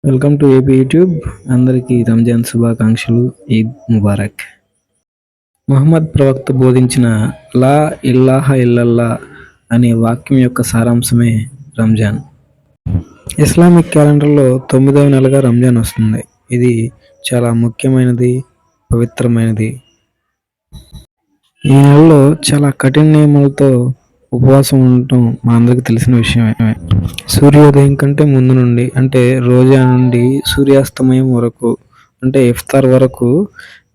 Welcome to AP YouTube. అందరికీ రంజాన్ శుభాకాంక్షలు. ఈద్ ముబారక్. ముహమ్మద్ ప్రవక్త బోధించిన లా ఇల్లాహ ఇల్లల్లా అనే వాక్యం యొక్క సారాంశమే రంజాన్. ఇస్లామిక్ క్యాలెండర్లో 9వ నెలగా రంజాన్ వస్తుంది. ఇది చాలా ముఖ్యమైనది, పవిత్రమైనది. ఈ నెలలో చాలా కఠిన నియమాలతో ఉపవాసం ఉండటం మనందరికీ తెలిసిన విషయమే. సూర్యోదయం కంటే ముందు నుండి అంటే రోజా నుండి సూర్యాస్తమయం వరకు అంటే ఇఫ్తార్ వరకు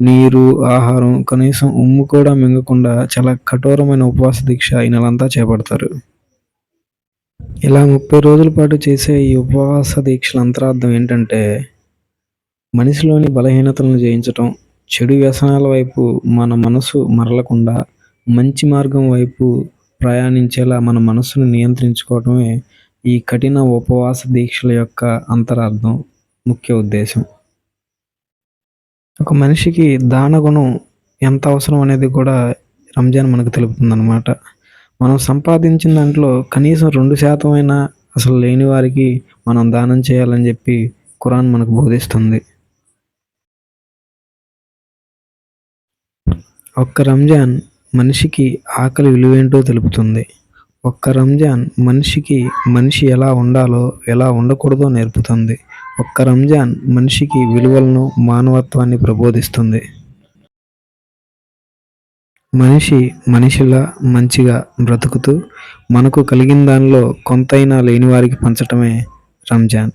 నీరు, ఆహారం, కనీసం ఉమ్ము కూడా మింగకుండా చాలా కఠోరమైన ఉపవాస దీక్ష ఈ నెలంతా చేపడతారు. ఇలా 30 రోజుల పాటు చేసే ఈ ఉపవాస దీక్షల అంతరార్థం ఏంటంటే మనిషిలోని బలహీనతలను జయించటం, చెడు వ్యసనాల వైపు మన మనసు మరలకుండా మంచి మార్గం వైపు ప్రయాణించేలా మన మనసును నియంత్రించుకోవటమే ఈ కఠిన ఉపవాస దీక్షల యొక్క అంతరార్థం, ముఖ్య ఉద్దేశం. ఒక మనిషికి దాన గుణం ఎంత అవసరం అనేది కూడా రంజాన్ మనకు తెలుపుతుందన్నమాట. మనం సంపాదించిన దాంట్లో కనీసం 2% అయినా అసలు లేని వారికి మనం దానం చేయాలని చెప్పి ఖురాన్ మనకు బోధిస్తుంది. ఒక్క రంజాన్ మనిషికి ఆకలి విలువేంటో తెలుపుతుంది. ఒక్క రంజాన్ మనిషి ఎలా ఉండాలో, ఎలా ఉండకూడదో నేర్పుతుంది. ఒక్క రంజాన్ మనిషికి విలువలను, మానవత్వాన్ని ప్రబోధిస్తుంది. మనిషిలా మంచిగా బ్రతుకుతూ మనకు కలిగిన దానిలో కొంతైనా లేని వారికి పంచటమే రంజాన్.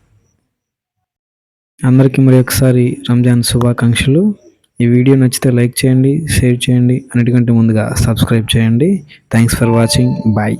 అందరికీ మరి ఒకసారి రంజాన్ శుభాకాంక్షలు. ఈ వీడియో నచ్చితే లైక్ చేయండి, షేర్ చేయండి, అన్నిటికంటే ముందుగా సబ్స్క్రైబ్ చేయండి. Thanks for watching. బాయ్.